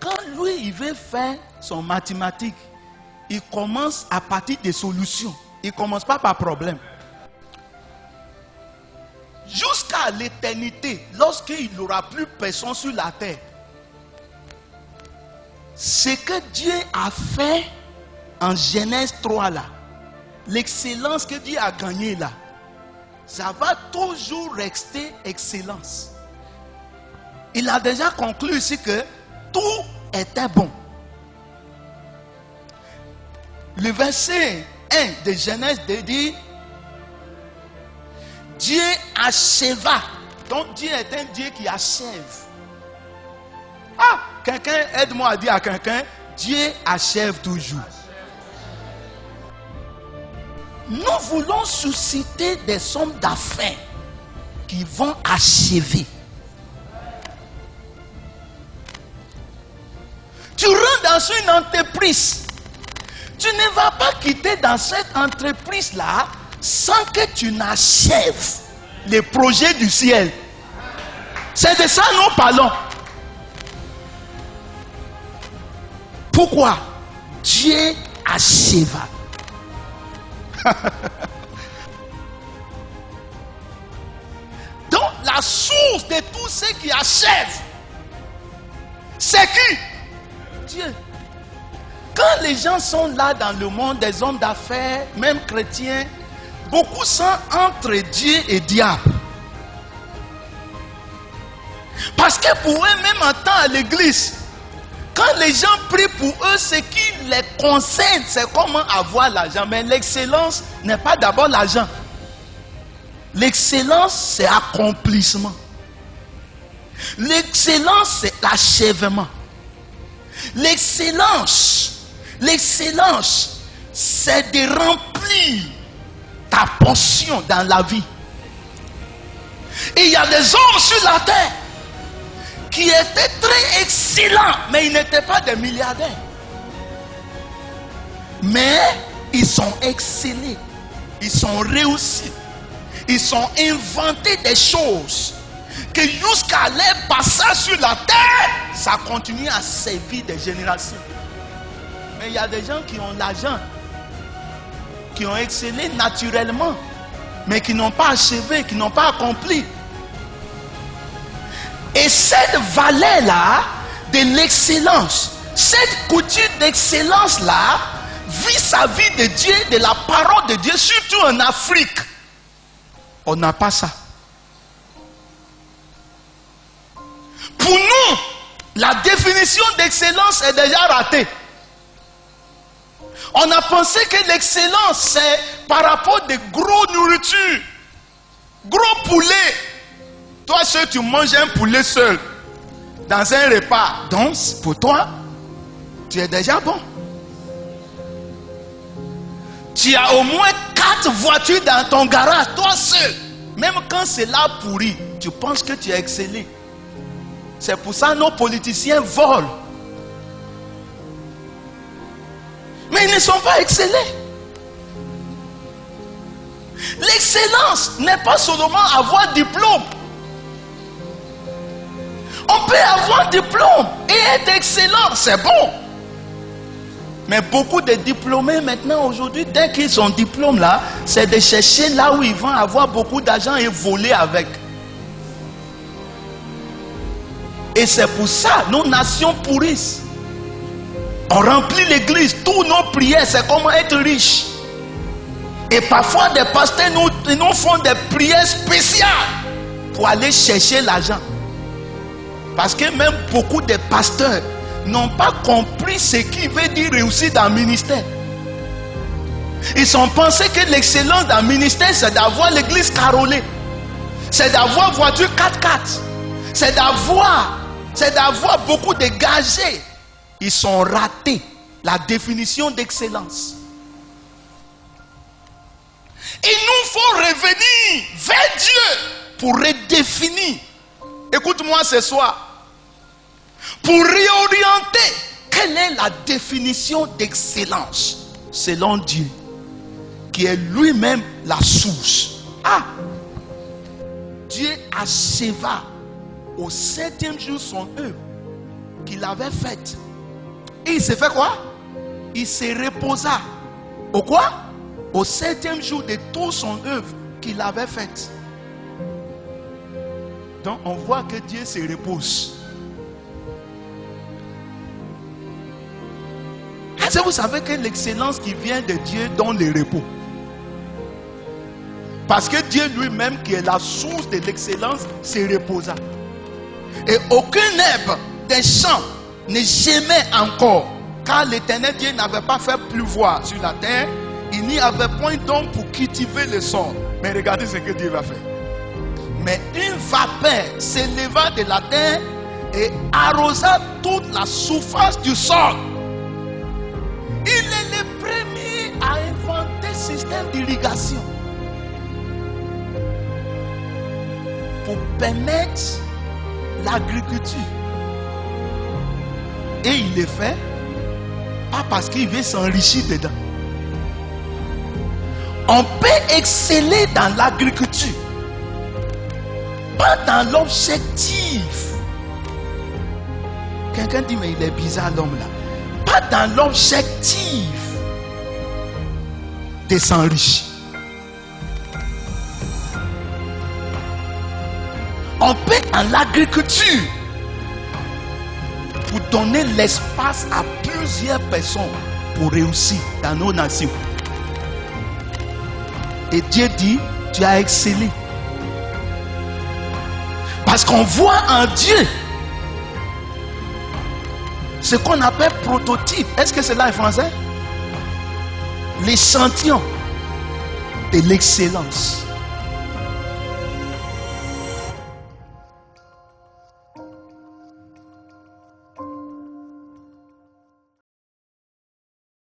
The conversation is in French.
quand lui, il veut faire son mathématique, il commence à partir des solutions. Il ne commence pas par problème. Jusqu'à l'éternité, lorsqu'il n'aura plus personne sur la terre, ce que Dieu a fait en Genèse 3 là, l'excellence que Dieu a gagnée là, ça va toujours rester excellence. Il a déjà conclu ici que tout était bon. Le verset 1 de Genèse dit Dieu acheva. Donc Dieu est un Dieu qui achève. Ah, quelqu'un aide-moi à dire à quelqu'un, Dieu achève toujours. Nous voulons susciter des hommes d'affaires qui vont achever. Tu rentres dans une entreprise, tu ne vas pas quitter dans cette entreprise-là sans que tu n'achèves les projets du ciel. C'est de ça que nous parlons. Pourquoi? Dieu acheva. Donc la source de tout ce qui achève, c'est qui? Dieu. Quand les gens sont là dans le monde, des hommes d'affaires, même chrétiens, beaucoup sont entre Dieu et diable. Parce que pour eux, même en temps à l'église, quand les gens prient pour eux, ce qui les concerne, c'est comment avoir l'argent. Mais l'excellence n'est pas d'abord l'argent. L'excellence, c'est accomplissement. L'excellence, c'est l'achèvement. L'excellence, c'est de remplir ta portion dans la vie. Et il y a des hommes sur la terre qui étaient très excellents, mais ils n'étaient pas des milliardaires. Mais ils sont excellés, ils sont réussis, ils sont inventés des choses que jusqu'à leur passage sur la terre, ça continue à servir des générations. Mais il y a des gens qui ont l'argent, qui ont excellé naturellement, mais qui n'ont pas achevé, qui n'ont pas accompli. Et cette valeur-là de l'excellence, cette coutume d'excellence-là, vis-à-vis de Dieu, de la parole de Dieu, surtout en Afrique, on n'a pas ça. Pour nous, la définition d'excellence est déjà ratée. On a pensé que l'excellence, c'est par rapport à de gros nourritures, gros poulets. Toi, seul, tu manges un poulet seul dans un repas. Donc, pour toi, tu es déjà bon. Tu as au moins 4 voitures dans ton garage, toi seul. Même quand c'est là pourri, tu penses que tu es excellé. C'est pour ça que nos politiciens volent. Mais ils ne sont pas excellés. L'excellence n'est pas seulement avoir diplôme. On peut avoir diplôme et être excellent, c'est bon. Mais beaucoup de diplômés maintenant aujourd'hui, dès qu'ils ont diplôme là, c'est de chercher là où ils vont avoir beaucoup d'argent et voler avec. Et c'est pour ça nos nations pourrissent. On remplit l'église, tous nos prières, c'est comment être riche. Et parfois des pasteurs nous font des prières spéciales pour aller chercher l'argent. Parce que même beaucoup de pasteurs n'ont pas compris ce qui veut dire réussir dans le ministère. Ils ont pensé que l'excellence dans le ministère, c'est d'avoir l'église carrelée. C'est d'avoir voiture 4x4. C'est d'avoir beaucoup de gagés. Ils sont ratés la définition d'excellence. Il nous faut revenir vers Dieu pour redéfinir. Écoute-moi ce soir. Pour réorienter, quelle est la définition d'excellence selon Dieu, qui est lui-même la source. Ah, Dieu acheva au 7e jour son œuvre. qu'il avait faite. Et il s'est fait quoi? Il s'est reposa. Au quoi? Au 7e jour de toute son œuvre qu'il avait faite. Donc on voit que Dieu se repose. Est-ce que vous savez que l'excellence qui vient de Dieu donne le repos? Parce que Dieu lui-même, qui est la source de l'excellence, se reposa. Et aucun herbe des champs ne gémait encore, car l'Éternel Dieu n'avait pas fait pleuvoir sur la terre. Il n'y avait point d'homme pour cultiver le sol. Mais regardez ce que Dieu va faire. Mais une vapeur s'éleva de la terre et arrosa toute la surface du sol. Il est le premier à inventer ce système d'irrigation pour permettre l'agriculture. Et il le fait pas parce qu'il veut s'enrichir dedans. On peut exceller dans l'agriculture, pas dans l'objectif. Quelqu'un dit mais il est bizarre l'homme là. Pas dans l'objectif de s'enrichir. On peut en l'agriculture pour donner l'espace à plusieurs personnes pour réussir dans nos nations. Et Dieu dit, tu as excellé. Parce qu'on voit en Dieu ce qu'on appelle prototype. Est-ce que c'est là en français? L'échantillon de l'excellence.